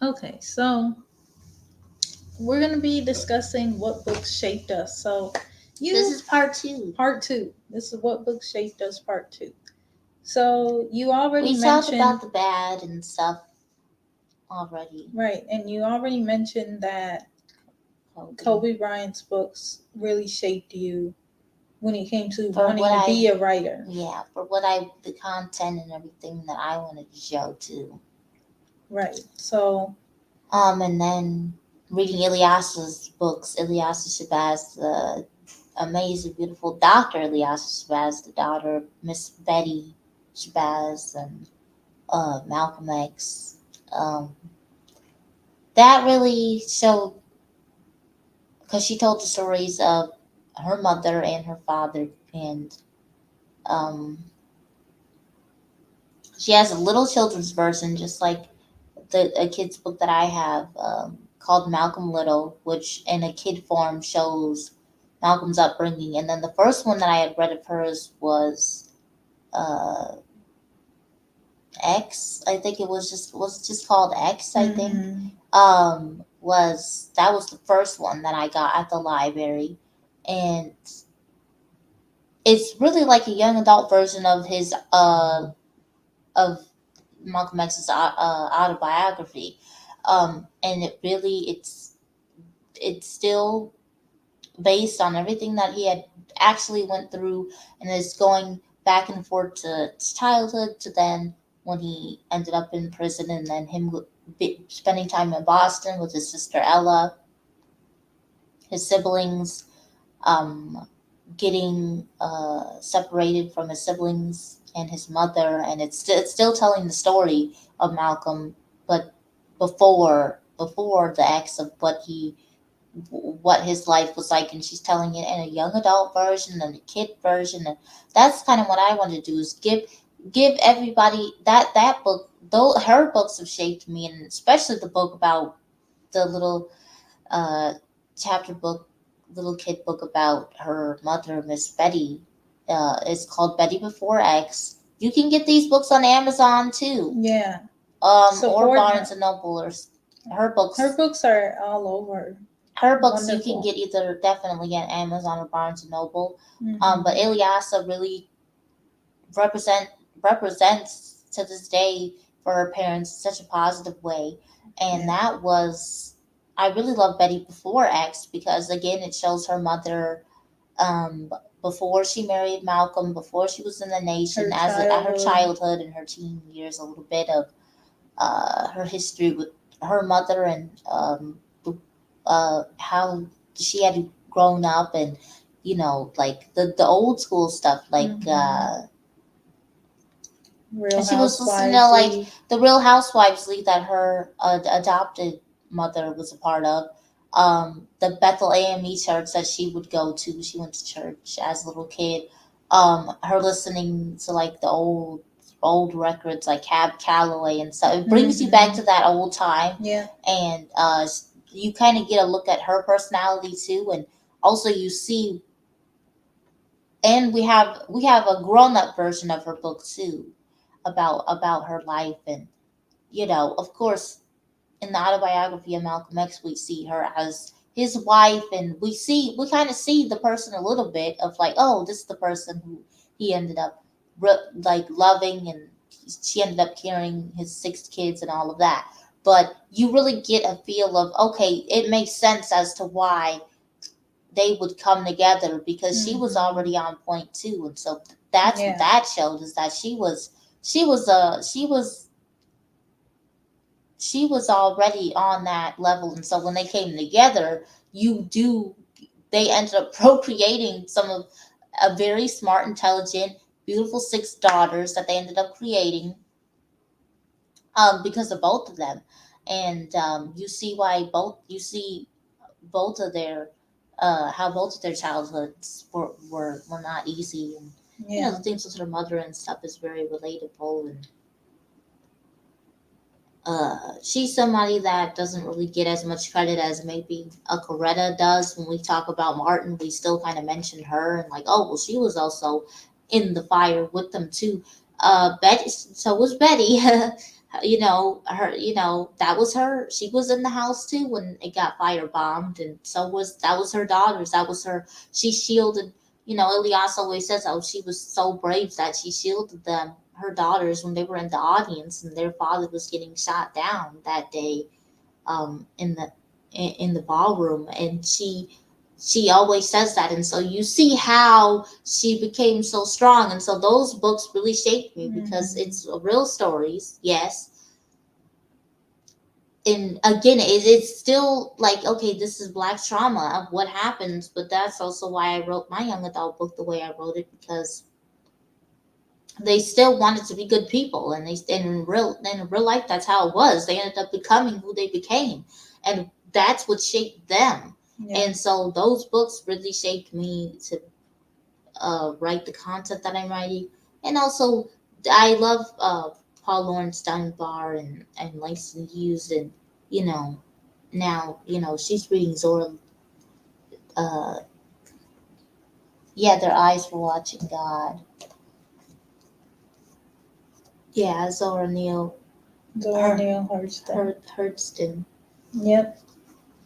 Okay, so we're going to be discussing what books shaped us. So, This you, is part two. part two. This is what books shaped us, part two. So, you already We talked mentioned, about the bad and stuff already. right, and you already mentioned that Kobe. Kobe Bryant's books really shaped you when it came to For wanting what to I, be a writer. yeah, for the content and everything that I wanted to show too. Right. So, And then reading Ilyas's books, Ilyasa Shabazz, the amazing, beautiful Dr. Ilyasa Shabazz, the daughter of Miss Betty Shabazz, and Malcolm X. Um, that really showed, because she told the stories of her mother and her father, and um, she has a little children's version, just like a kid's book that I have, called Malcolm Little, which in a kid form shows Malcolm's upbringing. And then the first one that I had read of hers was uh, X. I think it was just called X. I think mm-hmm. was that was the first one that I got at the library, and it's really like a young adult version of his of Malcolm X's autobiography. And it really it's still based on everything that he had actually went through, and it's going back and forth to his childhood to then when he ended up in prison, and then him spending time in Boston with his sister Ella, his siblings, um, getting separated from his siblings and his mother, and it's still telling the story of Malcolm, but before the acts of what his life was like, and she's telling it in a young adult version and a kid version, and that's kind of what I want to do is give everybody that book. Though her books have shaped me, and especially the book about the little uh, chapter book, little kid book about her mother, Miss Betty. It's called Betty Before X. You can get these books on Amazon too, Yeah. or Support Barnes her. and Noble, or her Her books. books are all over. Her books you can Wonderful. get either definitely at Amazon or Barnes and Noble. But Mm-hmm. Ilyasa really represent represents to this day for her parents in such a positive way, and Yeah. that was I really love Betty Before X because again it shows her mother, um, before she married Malcolm, before she was in the nation, Her at her childhood. childhood and her teen years, a little bit of her history with her mother, and how she had grown up, and like the old school stuff, like Mm-hmm. Real and she was listening to Housewives like League. the Real Housewives League that her adopted mother was a part of. The Bethel AME church that she would go to. She went to church as a little kid. Her listening to like the old records like Cab Calloway and stuff. It brings you back Mm-hmm. to that old time, Yeah. and you kind of get a look at her personality too, and also you see, and we have a grown up version of her book too, about her life, and of course, in the autobiography of Malcolm X, we see her as his wife, and we kind of see the person a little bit of like, oh, this is the person who he ended up like loving, and she ended up carrying his 6 kids and all of that. But you really get a feel of, okay, it makes sense as to why they would come together, because she was Mm-hmm. already on point too, and so that's what Yeah. that showed, is that she was already on that level, and so when they came together, you do they ended up procreating some of a very smart, intelligent, beautiful 6 daughters that they ended up creating, because of both of them, and you see both of their how both of their childhoods were not easy, and Yeah. the things with her mother and stuff is very relatable, and she's somebody that doesn't really get as much credit as maybe a Coretta does. When we talk about Martin, we still kind of mention her and like, oh, well, she was also in the fire with them too. Betty, so was Betty. That was her. She was in the house too when it got firebombed, and so was that was her daughters. That was her. She shielded. Elias always says, "Oh, she was so brave that she shielded them, her daughters, when they were in the audience and their father was getting shot down that day, in the ballroom." And she always says that, and so you see how she became so strong. And so those books really shaped me because Mhm. it's real stories, yes. And again, it's still like, okay, this is black trauma of what happens, but that's also why I wrote my young adult book the way I wrote it, because they still wanted to be good people, and in real life that's how it was. They ended up becoming who they became, and that's what shaped them. Yeah. And so those books really shaped me to write the content that I'm writing. And also, I love Paul Lawrence Dunbar and Langston Hughes, and you know now she's reading Zora. uh yeah, Their Eyes Were Watching God. Yeah, Zora Neale Zora Her Neale Hurston. Hurston. Yep.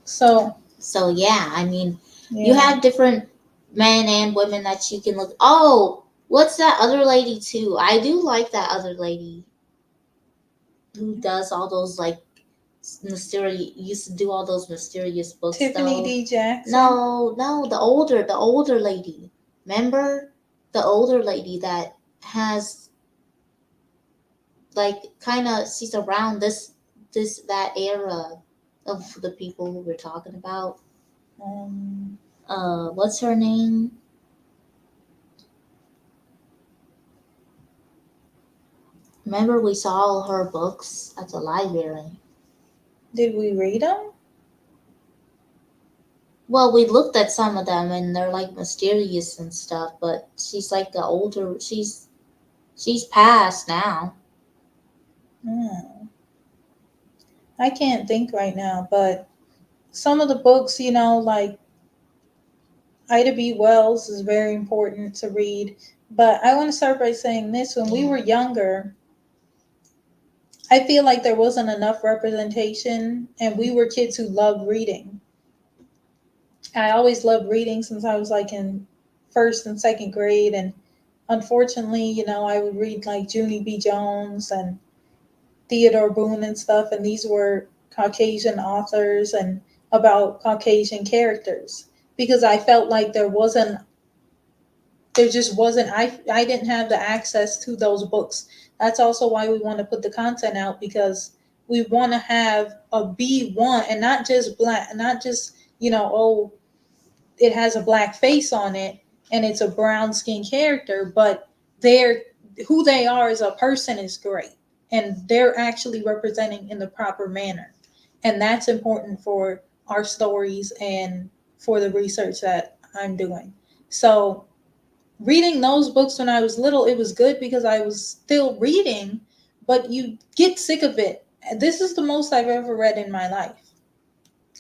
So, So yeah, I mean, you yeah. have different men and women that you can look. Oh, what's that other lady too? I do like that other lady who does all those like mysterious. Used to do all those mysterious books Tiffany though. D. Jackson. No, the older lady. Remember the older lady that has like kind of, she's around that era of the people who we're talking about. Um, What's her name? Remember we saw all her books at the library. did we read them? Well, we looked at some of them and they're like mysterious and stuff, but she's like the older. She's passed now. Hmm. I can't think right now, but some of the books, like Ida B. Wells is very important to read. But I want to start by saying this: when we Yeah. were younger, I feel like there wasn't enough representation, and we were kids who loved reading. I always loved reading since I was like in first and second grade, and unfortunately, I would read like Junie B. Jones and Theodore Boone and stuff, and these were Caucasian authors and about Caucasian characters, because I felt like there just wasn't, I didn't have the access to those books. That's also why we want to put the content out, because we want to have a B1, and not just black, not just, oh, it has a black face on it and it's a brown skin character, but they're who they are as a person is great, and they're actually representing in the proper manner. And that's important for our stories and for the research that I'm doing. So reading those books when I was little, it was good because I was still reading, but you get sick of it. This is the most I've ever read in my life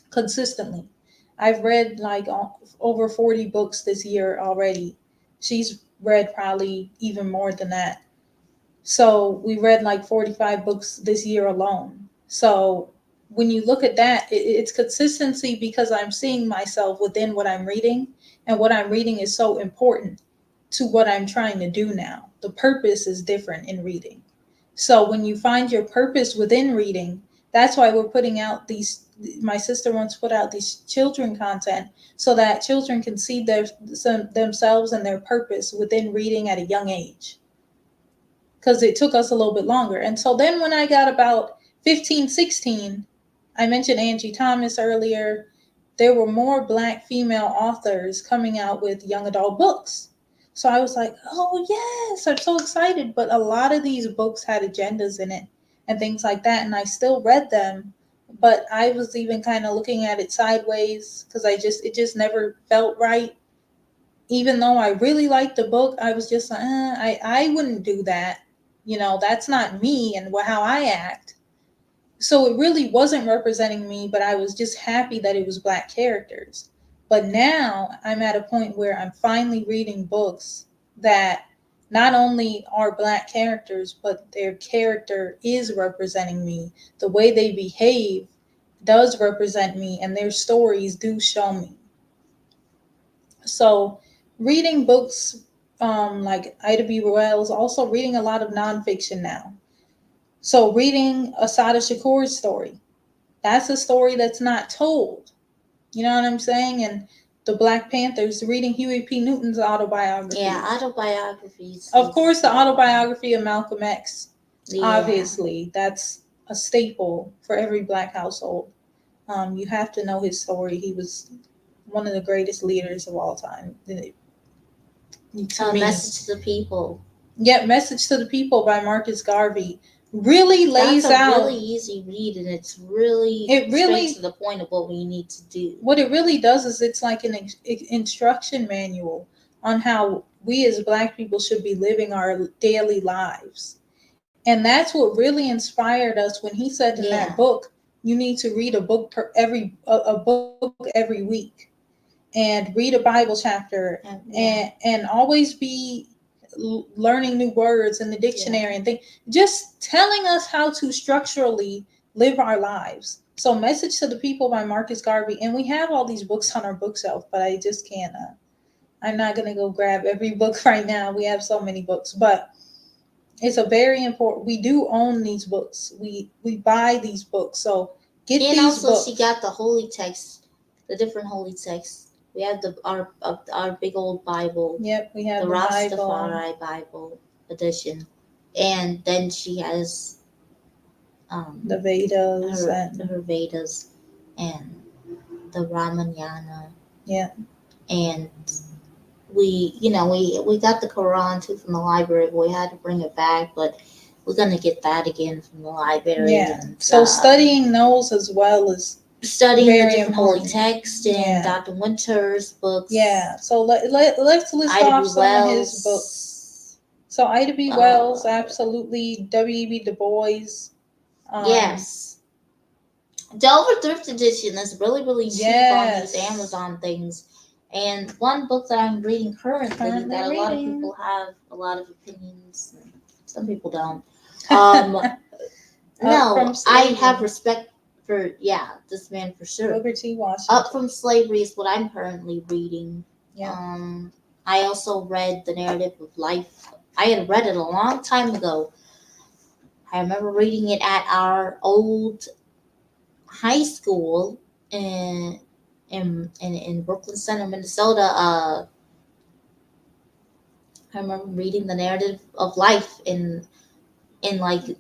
consistently. I've read like over 40 books this year already. She's read probably even more than that. So we read like 45 books this year alone. So when you look at that, it's consistency because I'm seeing myself within what I'm reading, and what I'm reading is so important to what I'm trying to do now. The purpose is different in reading. So when you find your purpose within reading, that's why we're putting out these. My sister wants to put out these children content so that children can see themselves and their purpose within reading at a young age, because it took us a little bit longer. And so then when I got about 15, 16, I mentioned Angie Thomas earlier, there were more black female authors coming out with young adult books. So I was like, oh, yes, I'm so excited. But a lot of these books had agendas in it and things like that. And I still read them. But I was even kind of looking at it sideways because it just never felt right. Even though I really liked the book, I was just like, I wouldn't do that. That's not me and how I act. So it really wasn't representing me, but I was just happy that it was black characters. But now I'm at a point where I'm finally reading books that not only are Black characters, but their character is representing me. The way they behave does represent me, and their stories do show me. So, reading books like Ida B. Wells, also reading a lot of nonfiction now. So, reading Asada Shakur's story, that's a story that's not told. You know what I'm saying? And the Black Panthers, reading Huey P. Newton's autobiography. Yeah, autobiographies. Of course, the autobiography of Malcolm X. Yeah. Obviously, that's a staple for every Black household. You have to know his story. He was one of the greatest leaders of all time. A Message to the People. Yeah, Message to the People by Marcus Garvey really lays That's a out. really easy read, and it's really straight to the point of what we need to do. What it really does is it's like an instruction manual on how we as Black people should be living our daily lives. And that's what really inspired us when he said in that book, you need to read a book a book every week, and read a Bible chapter, and always be learning new words in the dictionary and just telling us how to structurally live our lives. So, Message to the People by Marcus Garvey, and we have all these books on our bookshelf, but I just can't. I'm not gonna go grab every book right now. We have so many books, but it's a very important. We do own these books. We buy these books, so get these books. And also, she got the holy text, the different holy texts. We have our big old Bible. Yep, we have the Rastafari Bible edition, and then she has the Vedas her Vedas and the Ramayana. Yeah, and we got the Quran too from the library, but we had to bring it back, but we're gonna get that again from the library. Yeah. So studying those as well as studying the different holy text and Dr. Winter's books. Yeah. So let's list off some of his books. So Ida B. Wells, absolutely. W.E.B. Du Bois. Yes. Delver Thrift Edition is really, really cheap on these Amazon things. And one book that I'm reading currently that a lot of people have a lot of opinions. Some people don't. No, I have respect for this man for sure. Booker T. Washington. Up from Slavery is what I'm currently reading. Yeah. I also read The Narrative of Life. I had read it a long time ago. I remember reading it at our old high school in Brooklyn Center, Minnesota. I remember reading The Narrative of Life in like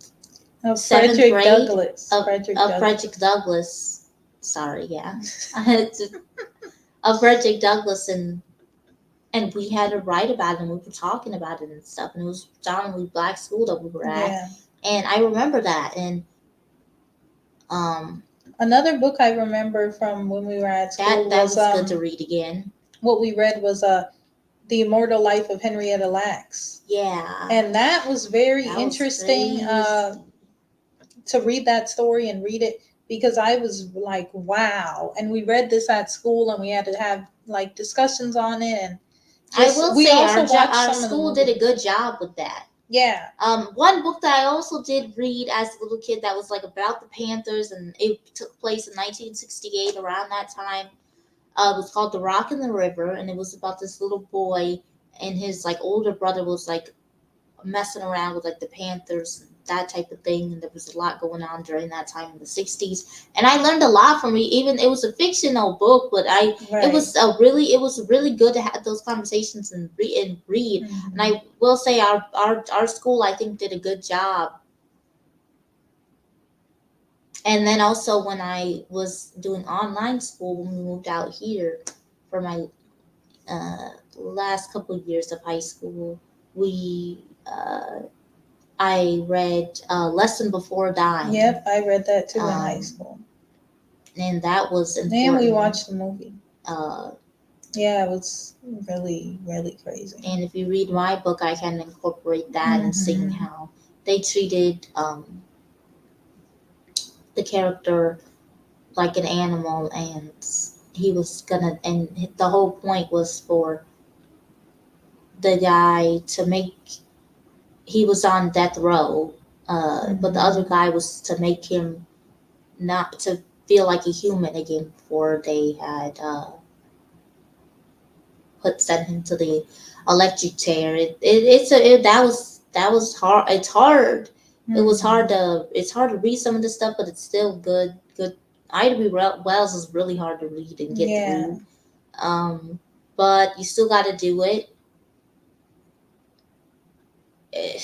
seventh grade Douglass. of Frederick Douglass. Sorry, yeah. Of Frederick Douglass, and we had to write about it, and we were talking about it and stuff, and it was predominantly Black school that we were at. Yeah. And I remember that. And another book I remember from when we were at school that was good to read again. What we read was The Immortal Life of Henrietta Lacks. Yeah. And that was very interesting to read that story and read it, because I was like, wow. And we read this at school, and we had to have like discussions on it. And I will say our school did a good job with that. Yeah. One book that I also did read as a little kid that was like about the Panthers, and it took place in 1968, around that time. It was called The Rock and the River, and it was about this little boy, and his like older brother was like messing around with like the Panthers and that type of thing, and there was a lot going on during that time in the 60s, and I learned a lot from it. Even it was a fictional book, but it was really good to have those conversations and read. Mm-hmm. And I will say our school, I think, did a good job. And then also when I was doing online school, when we moved out here for my last couple of years of high school, I read Lesson Before Dying. Yep, I read that too in high school. And that was important. And we watched the movie. Yeah, it was really, really crazy. And if you read my book, I can incorporate that and seeing how they treated the character like an animal, and the whole point was for the guy to make he was on death row, but the other Mhm. guy was to make him not to feel like a human again before they had put sent him to the electric chair. That was hard. It's hard. It was hard Mhm. to read some of this stuff, but it's still good. Ida B. Wells is really hard to read and get Yeah. through. Um, but you still got to do it. Eh,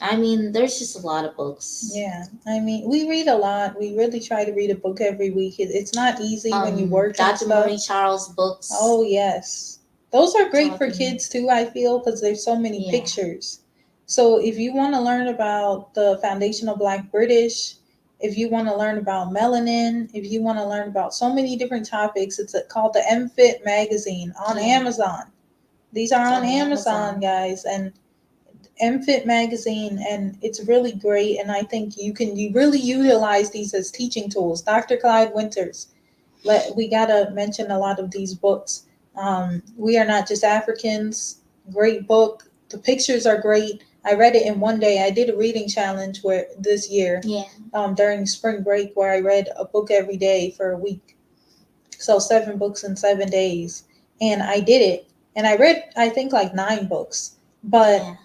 I mean, there's just a lot of books. Yeah. I mean, we read a lot. We really try to read a book every week. It's not easy when you work and Dr. stuff. Marie Charles books. Oh, yes. Those are great for Talking, kids too, I feel, because there's so many yeah, pictures. So if you want to learn about the foundational Black British, if you want to learn about melanin, if you want to learn about so many different topics, it's called the MFit magazine on yeah. Amazon. These are It's on on Amazon, Amazon. guys, and MFit magazine, and it's really great. And I think you really utilize these as teaching tools. Dr. Clyde Winters, we gotta mention a lot of these books. We Are Not Just Africans, great book. The pictures are great. I read it in one day. I did a reading challenge where this year Yeah, during spring break where I read a book every day for a week. So 7 books in 7 days, and I did it. And I read I think like 9 books, but yeah.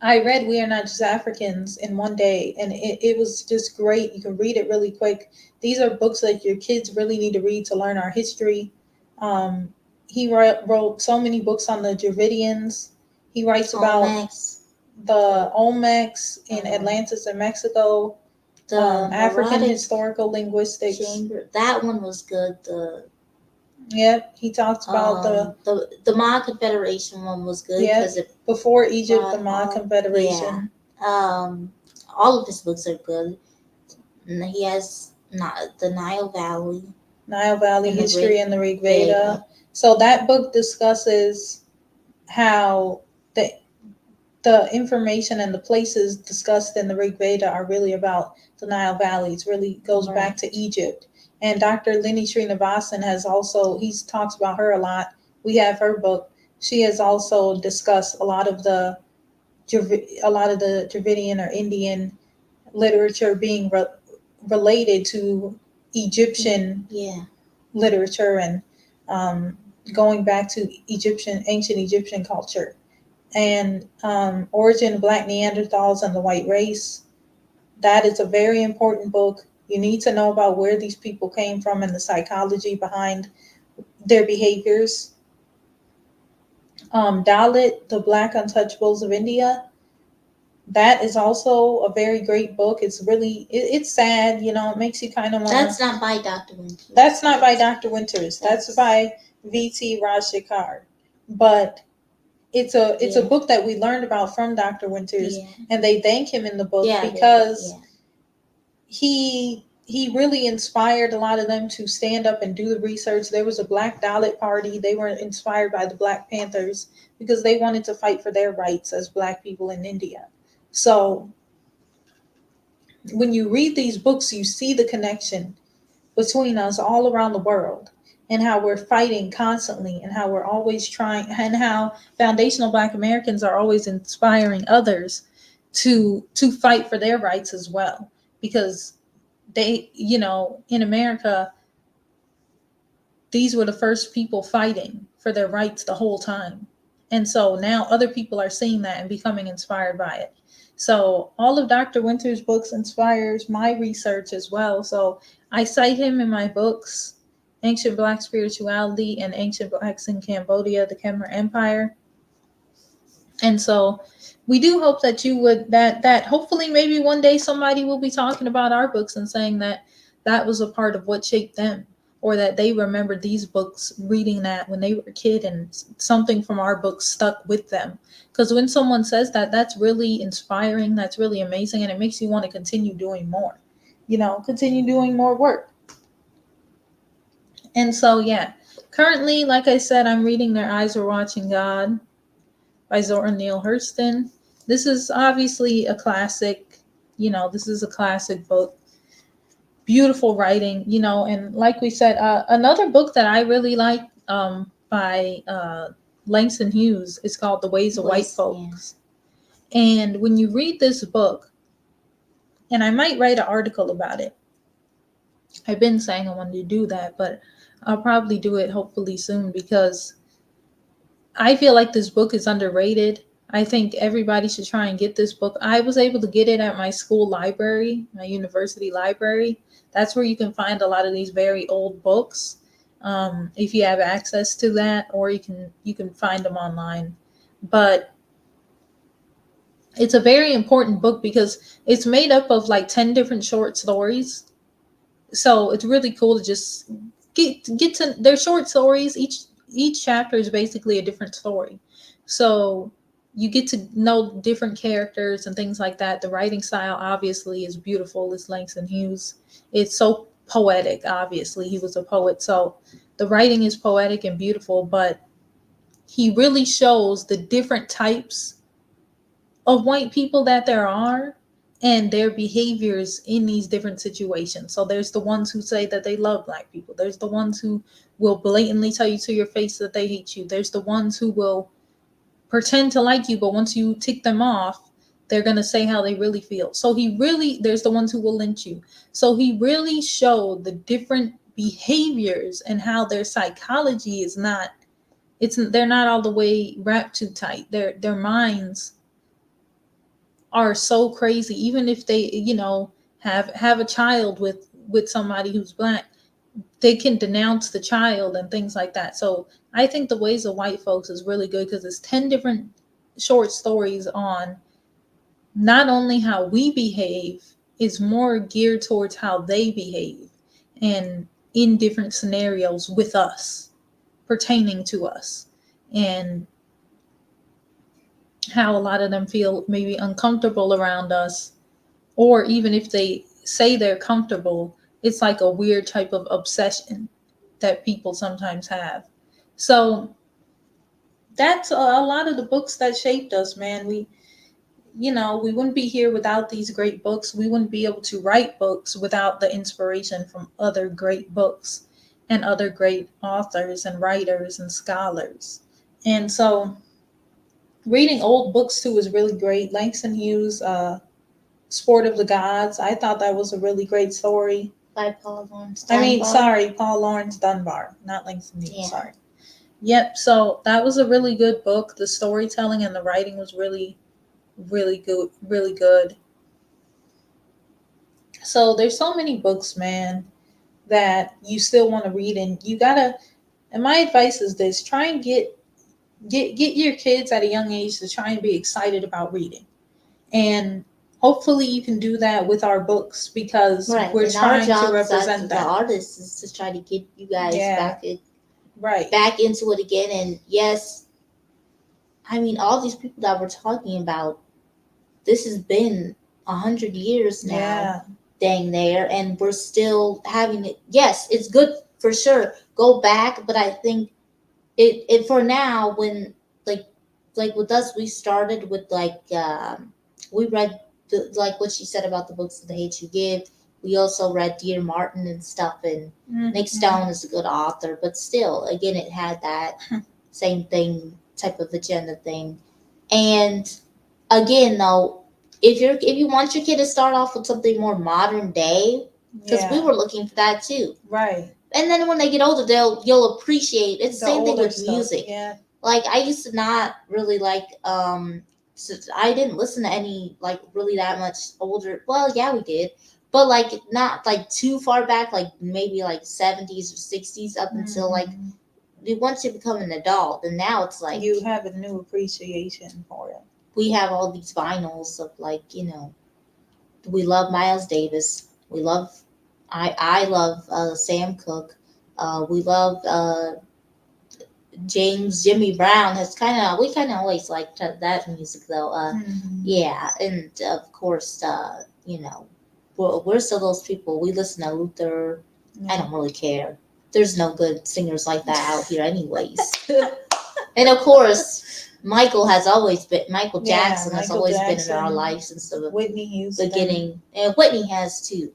I read We Are Not Just Africans in one day, and it was just great. You can read it really quick. These are books that your kids really need to read to learn our history. Um, he wrote so many books on the Dravidians. He writes about Olmecs. the The Olmecs in um, Atlantis and Mexico, the African neurotic historical linguistics. chamber. That one was good. Yep, he talks about The Ma Confederation one was good yep, because it before Egypt, the brought Ma all, yeah. Confederation, Um, all of his books are good. And he has not the Nile Valley Nile Valley and the history, Rig and the Rig Veda. Veda. So that book discusses how the information and the places discussed in the Rig Veda are really about the Nile Valley. It really goes back to Right. Egypt. And Dr. Lenny Srinivasan has also, he talks about her a lot. We have her book. She has also discussed a lot of the Dravidian or Indian literature being related to Egyptian Yeah. literature, and um, going back to ancient Egyptian culture, and origin of Black Neanderthals and the white race. That is a very important book. You need to know about where these people came from and the psychology behind their behaviors. Dalit, the Black Untouchables of India. That is also a very great book. It's really it's sad, it makes you kind of want to. That's not by Dr. Winters. That's not by Dr. Winters. That's That's by V.T. Rajshekar. But it's a yeah. book that we learned about from Dr. Winters, Yeah. and they thank him in the book Yeah, because yeah. he really inspired a lot of them to stand up and do the research. There was a Black Dalit party. They were inspired by the Black Panthers because they wanted to fight for their rights as Black people in India. So when you read these books, you see the connection between us all around the world, and how we're fighting constantly, and how we're always trying, and how foundational Black Americans are always inspiring others to fight for their rights as well, because they, in America, these were the first people fighting for their rights the whole time. And so now other people are seeing that and becoming inspired by it. So all of Dr. Winter's books inspires my research as well. So I cite him in my books, Ancient Black Spirituality and Ancient Blacks in Cambodia, the Khmer Empire. And so we do hope that you would that hopefully maybe one day somebody will be talking about our books and saying that that was a part of what shaped them, or that they remembered these books, reading that when they were a kid, and something from our books stuck with them. Because when someone says that, that's really inspiring, that's really amazing, and it makes you want to continue doing more, continue doing more work. And so yeah, currently, like I said, I'm reading Their Eyes Were Watching God by Zora Neale Hurston. This is obviously a classic. This is a classic book. Beautiful writing, and like we said, another book that I really like, by Langston Hughes, is called The Ways of White Waste, yeah. Folks. And when you read this book, and I might write an article about it. I've been saying I wanted to do that, but I'll probably do it hopefully soon because I feel like this book is underrated. I think everybody should try and get this book. I was able to get it at my school library, my university library. That's where you can find a lot of these very old books, if you have access to that, or you can find them online. But it's a very important book because it's made up of like 10 different short stories. So it's really cool to just get to their short stories. Each chapter is basically a different story. So you get to know different characters and things like that. The writing style obviously is beautiful. It's Langston Hughes. It's so poetic, obviously. He was a poet. So the writing is poetic and beautiful, but he really shows the different types of white people that there are and their behaviors in these different situations. So there's the ones who say that they love black people. There's the ones who will blatantly tell you to your face that they hate you. There's the ones who will pretend to like you, but once you tick them off, they're going to say how they really feel. So there's the ones who will lynch you. So he really showed the different behaviors and how their psychology is not, they're not all the way wrapped too tight. Their minds are so crazy. Even if they, have a child with somebody who's black, they can denounce the child and things like that. So I think The Ways of White Folks is really good because it's 10 different short stories on not only how we behave, it's more geared towards how they behave and in different scenarios with us, pertaining to us, and how a lot of them feel maybe uncomfortable around us, or even if they say they're comfortable, it's like a weird type of obsession that people sometimes have. So that's a lot of the books that shaped us, man. We wouldn't be here without these great books. We wouldn't be able to write books without the inspiration from other great books and other great authors and writers and scholars. And so reading old books too is really great. Langston Hughes, Sport of the Gods. I thought that was a really great story. By Paul Laurence Sorry, Paul Laurence Dunbar, not Langston Hughes. Yeah. Sorry. Yep. So that was a really good book. The storytelling and the writing was really, really good. Really good. So there's so many books, man, that you still want to read, and you gotta. And my advice is this: try and get your kids at a young age to try and be excited about reading, and hopefully you can do that with our books because Right. we're And trying our to job as represent the that. artists is to try to get you guys Yeah. Right. back into it again. And yes, I mean, all these people that we're talking about, this has been 100 years now, Yeah. dang there, and we're still having it. Yes, it's good for sure. Go back, but I think it for now, when like with us, we started with we read like what she said about the books of the hate you give. We also read Dear Martin and stuff, and Nick Stone is a good author, but still, again, it had that same thing, type of agenda thing. And again, though, if you want your kid to start off with something more modern day, because we were looking for that too. Right. And then when they get older, you'll appreciate it's the same thing with stuff. music. Yeah. Like I used to not really like I didn't listen to any like really that much older. Well, yeah, we did, but like not like too far back, like maybe like 70s or 60s up until like once you become an adult. And now it's like you have a new appreciation for it. We have all these vinyls of like, we love Miles Davis. We love I love Sam Cooke. We love Jimmy Brown. We kind of always liked that music though. Yeah, and of course, we're still those people. We listen to Luther. Yeah. I don't really care. There's no good singers like that out here, anyways. And of course, Michael Jackson has always been in our life since the Whitney Houston. beginning, and Whitney has too.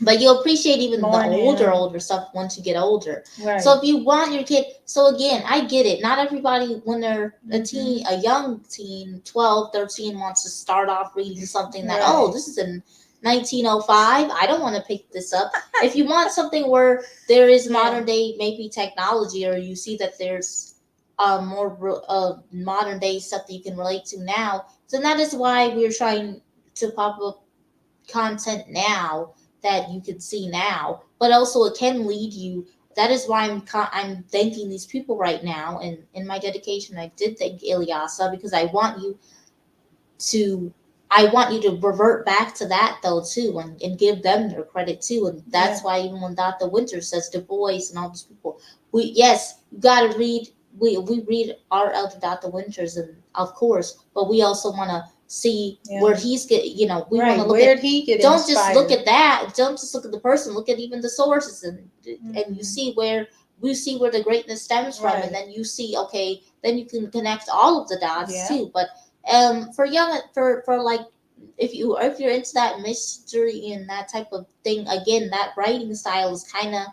But you appreciate even the Lauryn Hill. older stuff once you get older. Right. So if you want your kid, so again, I get it. Not everybody, when they're a Mhm. teen, a young teen, 12, 13, wants to start off reading something that, Right. oh, this is in 1905. I don't want to pick this up. If you want something where there is Yeah. modern day, maybe technology, or you see that there's more modern day stuff that you can relate to now, so that is why we're trying to pop up content now that you can see now, but also it can lead you. That is why I'm thanking these people right now, and in my dedication, I did thank Ilyasa because to I want you to revert back to that though too, and give them their credit too, and that's Yeah. why even when Dr. Winter says Du Bois and all these people, we yes, you got to read. We read our elder Dr. Winters, and of course, but we also want to see Yeah. where he's get. You know, we want Right. to look Where'd at. he get Don't just look inspired? at that. Don't just look at the person. Look at even the sources, and you Mhm. see where the greatness stems from, Right. and then you see, okay, then you can connect all of the dots Yeah. too. But for young, for like, if you're into that mystery and that type of thing, again, that writing style is kind of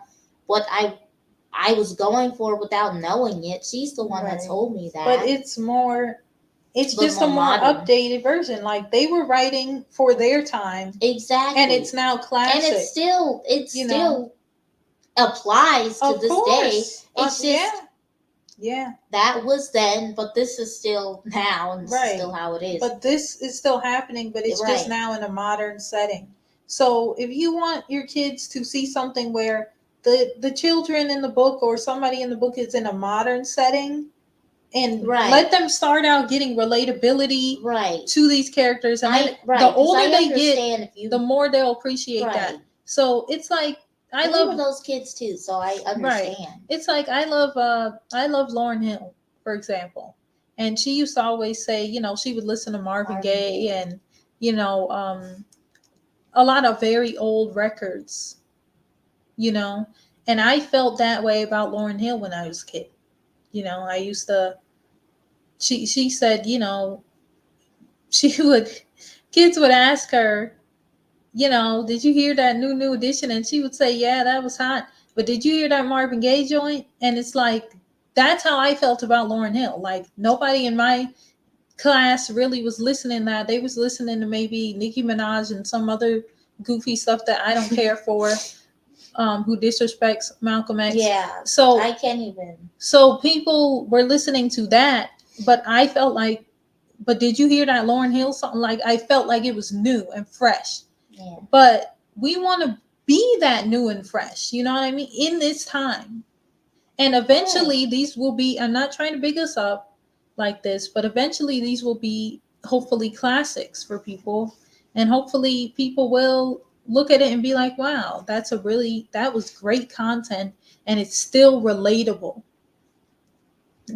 what I was going for without knowing it. She's the one that Right. told me But that. it's more, it's But just a more more modern. updated version. Like they were writing for their time, Exactly. and it's now And classic. it You know. still applies to Of this day. course. It's Yeah. just Yeah. that was then, but this is still now, and this is Right. still how it is. But this is still happening, but it's just Right. now in a modern setting. So if you want your kids to see something where the children in the book or somebody in the book is in a modern setting, and Right. let them start out getting relatability Right. to these characters, and then Right. the 'Cause older I they get, understand if you the more they'll appreciate right. that. So it's like I And we were love those kids too, so I right. understand. It's like I love Lauryn Hill, for example. And she used to always say, you know, she would listen to Marvin Marvin Gaye Gaye. and, you know, a lot of very old records, you know. And I felt that way about Lauryn Hill when I was a kid. You know, I used to she said, you know, she would kids would ask her, you know, did you hear that new edition? And she would say, yeah, that was hot. But did you hear that Marvin Gaye joint? And it's like that's how I felt about Lauryn Hill. Like nobody in my class really was listening to that. They was listening to maybe Nicki Minaj and some other goofy stuff that I don't care for, who disrespects Malcolm X. Yeah. So I can't even. so people were listening to that, but I felt like, but did you hear that Lauryn Hill song? Like I felt like it was new and fresh. Yeah. But we want to be that new and fresh, you know what I mean, in this time. And eventually these will be, I'm not trying to big us up like this, but eventually these will be hopefully classics for people. And hopefully people will look at it and be like, wow, that was great content, and it's still relatable.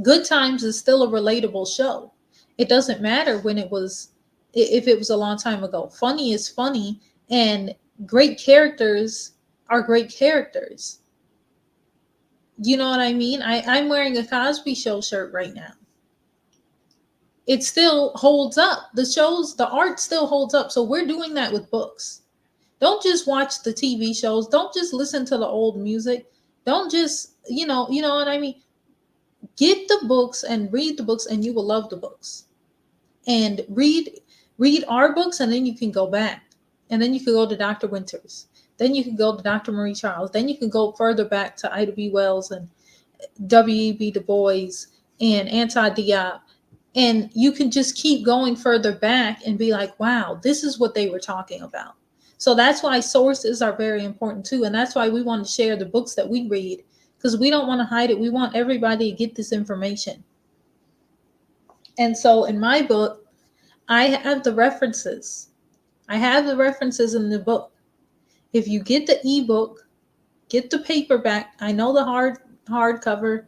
Good Times is still a relatable show. It doesn't matter when it was, if it was a long time ago. Funny is funny, and great characters are great characters. You know what I mean? I'm wearing a Cosby Show shirt right now. It still holds up. The art still holds up. So we're doing that with books. Don't just watch the TV shows. Don't just listen to the old music. Don't just, you know what I mean? Get the books and read the books, and you will love the books. And read our books, and then you can go back. And then you can go to Dr. Winters. Then you can go to Dr. Marie Charles. Then you can go further back to Ida B. Wells and W.E.B. Du Bois and Anti Diop. And you can just keep going further back and be like, wow, this is what they were talking about. So that's why sources are very important too. And that's why we want to share the books that we read, because we don't want to hide it. We want everybody to get this information. And so in my book, I have the references. I have the references in the book. If you get the ebook, get the paperback. I know the hardcover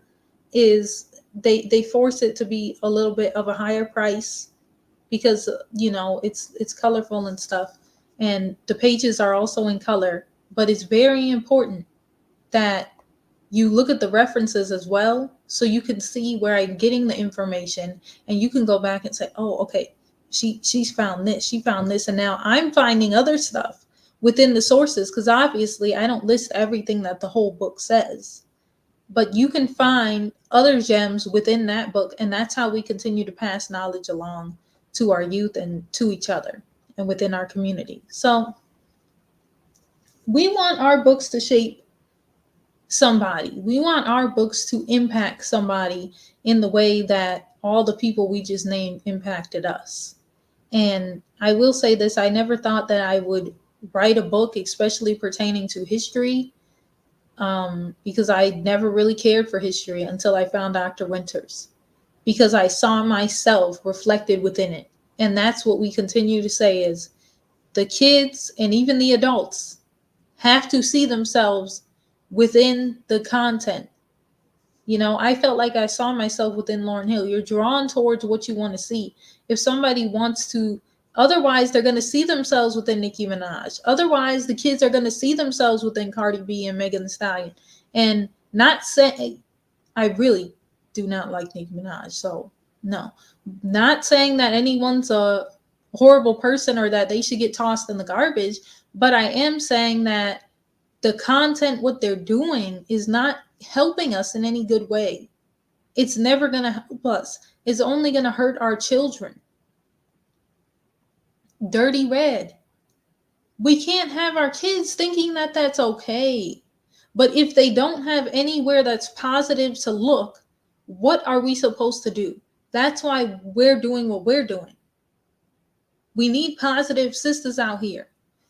is, they force it to be a little bit of a higher price because it's colorful and stuff, and the pages are also in color. But it's very important that you look at the references as well, so you can see where I'm getting the information, and you can go back and say, oh, okay, she's found this, she found this, and now I'm finding other stuff. within the sources, because obviously I don't list everything that the whole book says, but you can find other gems within that book, and that's how we continue to pass knowledge along to our youth and to each other and within our community. So we want our books to shape somebody. We want our books to impact somebody in the way that all the people we just named impacted us. And I will say this, I never thought that I would write a book, especially pertaining to history, because I never really cared for history until I found Dr. Winters, because I saw myself reflected within it. And that's what we continue to say is the kids and even the adults have to see themselves within the content. You know, I felt like I saw myself within Lauryn Hill. You're drawn towards what you want to see. If somebody wants to, otherwise, they're going to see themselves within Nicki Minaj. Otherwise, the kids are going to see themselves within Cardi B and Megan Thee Stallion. And not saying, I really do not like Nicki Minaj. So, no. Not saying that anyone's a horrible person or that they should get tossed in the garbage. But I am saying that the content, what they're doing, is not helping us in any good way. It's never going to help us. It's only going to hurt our children. Dirty Red. We can't have our kids thinking that that's okay. But if they don't have anywhere that's positive to look, what are we supposed to do? That's why we're doing what we're doing. We need positive sisters out here.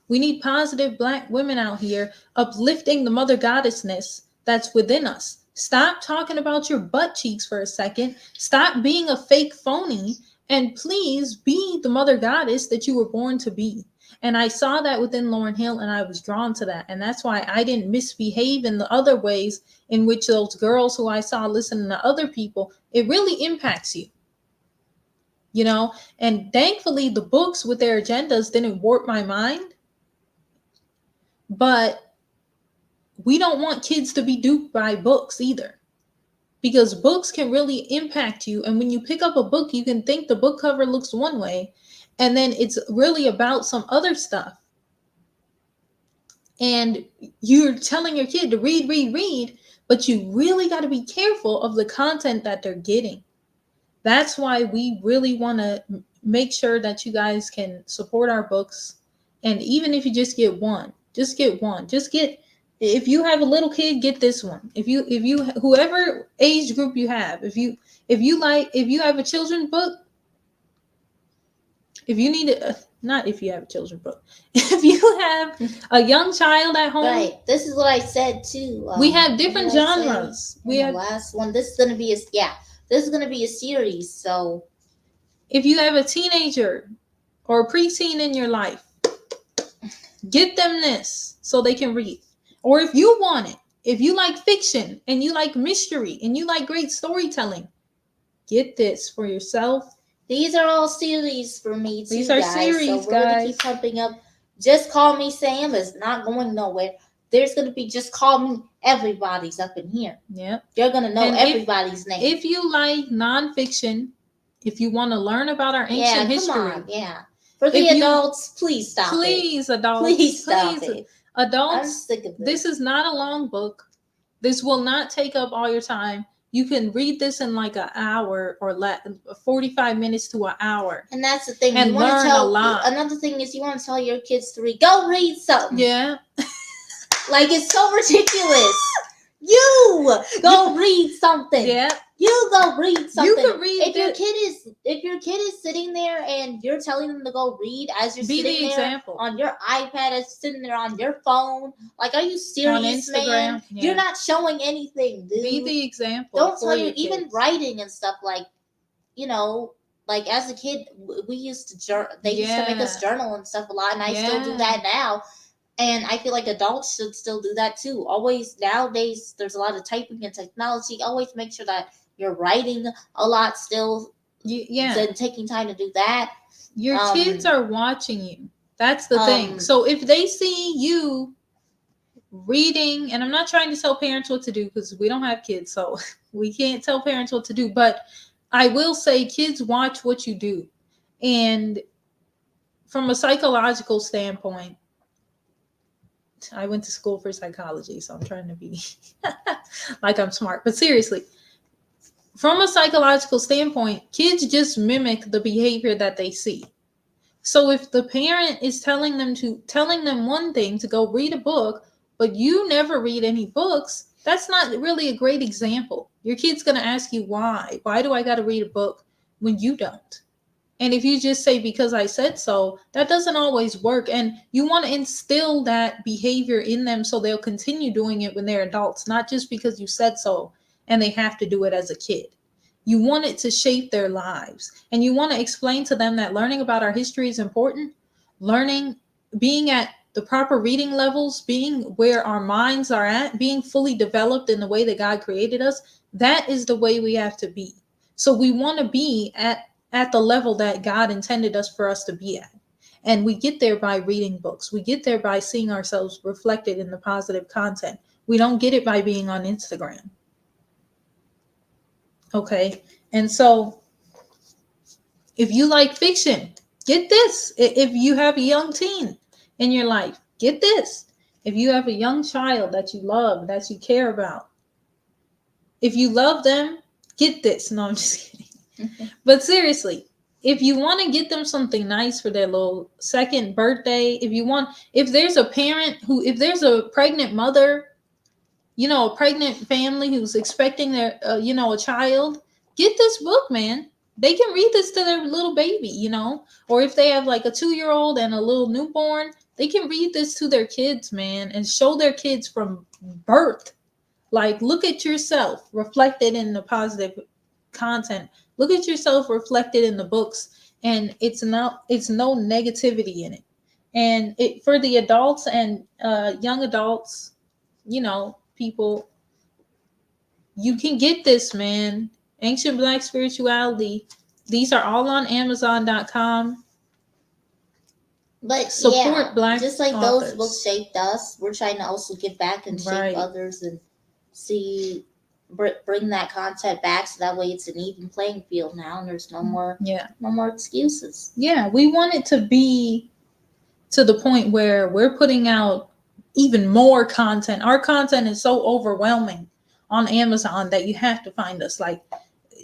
We need positive Black women out here uplifting the mother goddessness that's within us. Stop talking about your butt cheeks for a second. Stop being a fake phony, and please be the mother goddess that you were born to be. And I saw that within Lauryn Hill, and I was drawn to that. And that's why I didn't misbehave in the other ways in which those girls who I saw listening to other people, it really impacts you. You know, and thankfully the books with their agendas didn't warp my mind. But we don't want kids to be duped by books either, because books can really impact you. And when you pick up a book, you can think the book cover looks one way, and then it's really about some other stuff. And you're telling your kid to read, but you really got to be careful of the content that they're getting. That's why we really want to make sure that you guys can support our books. And even if you just get one, if you have a little kid, get this one. If you whoever age group you have, if you have a children's book, if you need it, not if you have a children's book, if you have a young child at home, right? This is what I said too. We have different genres. We have the last one. This is gonna be a series. So if you have a teenager or a preteen in your life, get them this so they can read. Or if you want it, if you like fiction and you like mystery and you like great storytelling, get this for yourself. These are all series for me too. These are guys. series, so we're guys. Gonna keep pumping up. Just Call Me Sam is not going nowhere. There's gonna be Just Call Me. Everybody's up in here. Yep. You're gonna know everybody's name. If you like nonfiction, if you want to learn about our ancient history, come on, For the adults, please stop Please, it. adults. Please stop it. Adults, I'm sick of this is not a long book. This will not take up all your time. You can read this in like an hour or 45 minutes to an hour. And that's the thing. And you learn a lot. Another thing is you want to tell your kids to read. Go read something. Yeah. Like, it's so ridiculous. You go read something. Yeah. You go read something. You can read if your kid is sitting there and you're telling them to go read as you're sitting there on your iPad, as sitting there on your phone. Like, are you serious, man? Yeah. You're not showing anything, dude. Be the example. Don't tell you even writing and stuff, like, you know, like as a kid, we used to they used to make us journal and stuff a lot, and I still do that now. And I feel like adults should still do that too. Always, nowadays, there's a lot of typing and technology. Always make sure that you're writing a lot still. And taking time to do that. Your kids are watching you. That's the thing. So if they see you reading, and I'm not trying to tell parents what to do because we don't have kids, so we can't tell parents what to do. But I will say kids watch what you do. And from a psychological standpoint, I went to school for psychology, so I'm trying to be like I'm smart. But seriously, from a psychological standpoint, kids just mimic the behavior that they see. So if the parent is telling them one thing to go read a book, but you never read any books, that's not really a great example. Your kid's going to ask you why. Why do I got to read a book when you don't? And if you just say because I said so, that doesn't always work. And you want to instill that behavior in them so they'll continue doing it when they're adults, not just because you said so and they have to do it as a kid. You want it to shape their lives. And you want to explain to them that learning about our history is important. Learning, being at the proper reading levels, being where our minds are at, being fully developed in the way that God created us, that is the way we have to be. So we want to be at the level that God intended us for us to be at. And we get there by reading books. We get there by seeing ourselves reflected in the positive content. We don't get it by being on Instagram. Okay. And so if you like fiction, get this. If you have a young teen in your life, get this. If you have a young child that you love, that you care about, if you love them, get this. No, I'm just kidding. But seriously, if you want to get them something nice for their little second birthday, if there's a parent if there's a pregnant mother, a pregnant family who's expecting their, a child, get this book, man. They can read this to their little baby, or if they have like a 2-year-old and a little newborn, they can read this to their kids, man, and show their kids from birth. Like, look at yourself reflected in the positive content. Look at yourself reflected in the books, and it's no negativity in it. And it for the adults and young adults, people, you can get this, man. Ancient Black Spirituality. These are all on Amazon.com. But support Black just like authors. Those books shaped us, we're trying to also give back and shape others and bring that content back, so that way it's an even playing field now, and there's no more excuses. Yeah, we want it to be to the point where we're putting out even more content. Our content is so overwhelming on Amazon that you have to find us, like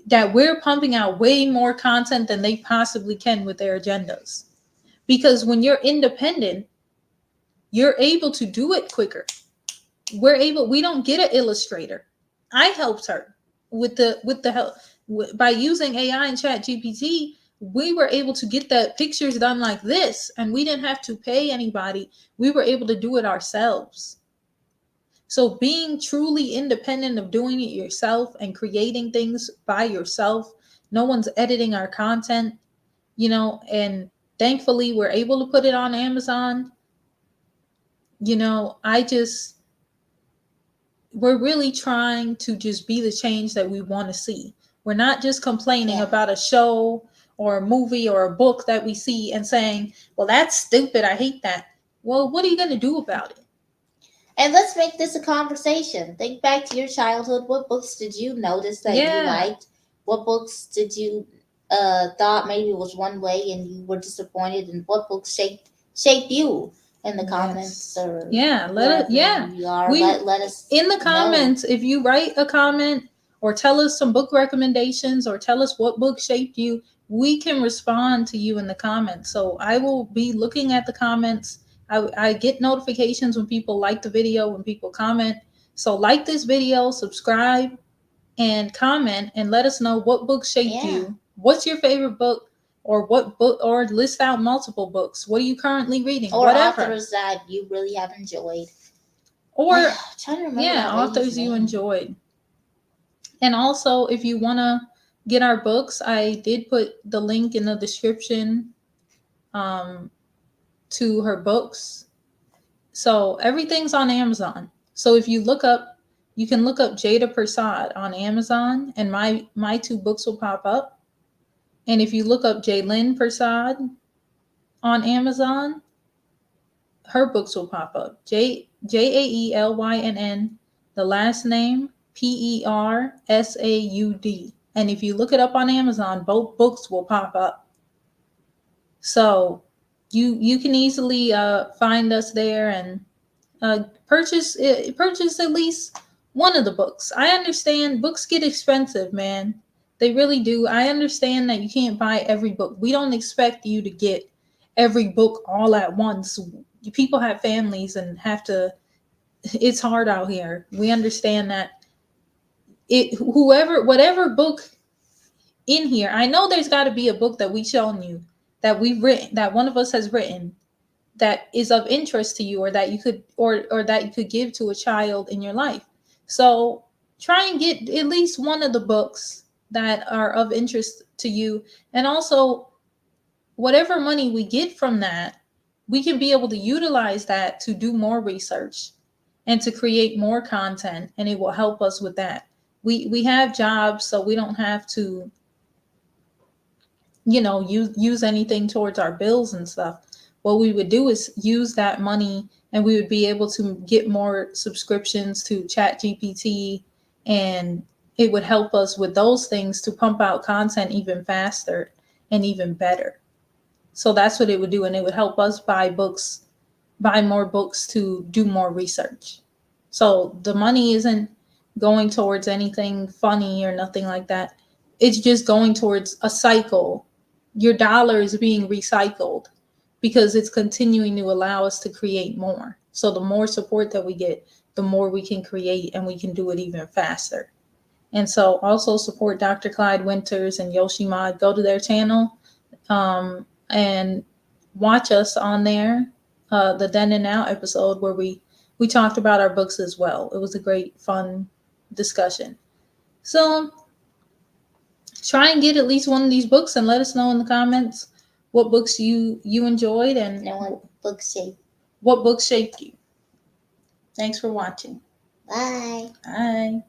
that we're pumping out way more content than they possibly can with their agendas. Because when you're independent, you're able to do it quicker. We don't get an illustrator. I helped her with the help by using AI and ChatGPT. We were able to get the pictures done like this, and we didn't have to pay anybody. We were able to do it ourselves. So being truly independent of doing it yourself and creating things by yourself, no one's editing our content, and thankfully we're able to put it on Amazon. We're really trying to just be the change that we want to see. We're not just complaining about a show or a movie or a book that we see and saying, well, that's stupid, I hate that. Well, what are you going to do about it? And let's make this a conversation. Think back to your childhood. What books did you notice that you liked? What books did you thought maybe was one way and you were disappointed? And what books shaped you? In the comments, or let us in the comments know. If you write a comment or tell us some book recommendations or tell us what book shaped you, we can respond to you in the comments. So I will be looking at the comments. I get notifications when people like the video, when people comment. So like this video, subscribe, and comment, and let us know what book shaped you. What's your favorite book? Or what book, or list out multiple books. What are you currently reading? Or whatever. Authors that you really have enjoyed. Or authors you enjoyed. And also, if you want to get our books, I did put the link in the description to her books. So everything's on Amazon. So if you you can look up Jada Prasad on Amazon, and my 2 books will pop up. And if you look up Jaelynn Prasad on Amazon, her books will pop up. Jaelynn, the last name Persaud. And if you look it up on Amazon, both books will pop up. So you can easily find us there, and Purchase at least one of the books. I understand books get expensive, man. They really do. I understand that you can't buy every book. We don't expect you to get every book all at once. People have families and have to. It's hard out here. We understand that. Whatever book in here, I know there's got to be a book that we've shown you, that we've written, that one of us has written, that is of interest to you, or that you could or that you could give to a child in your life. So try and get at least one of the books that are of interest to you. And also, whatever money we get from that, we can be able to utilize that to do more research and to create more content, and it will help us with that. We have jobs, so we don't have to, use anything towards our bills and stuff. What we would do is use that money, and we would be able to get more subscriptions to Chat GPT, and it would help us with those things to pump out content even faster and even better. So that's what it would do, and it would help us buy more books to do more research. So the money isn't going towards anything funny or nothing like that. It's just going towards a cycle. Your dollar is being recycled because it's continuing to allow us to create more. So the more support that we get, the more we can create, and we can do it even faster. And so also support Dr. Clyde Winters and Yoshimod. Go to their channel and watch us on there. The Then and Now episode where we talked about our books as well. It was a great, fun discussion. So try and get at least one of these books, and let us know in the comments what books you enjoyed and what books shaped you. Thanks for watching. Bye. Bye.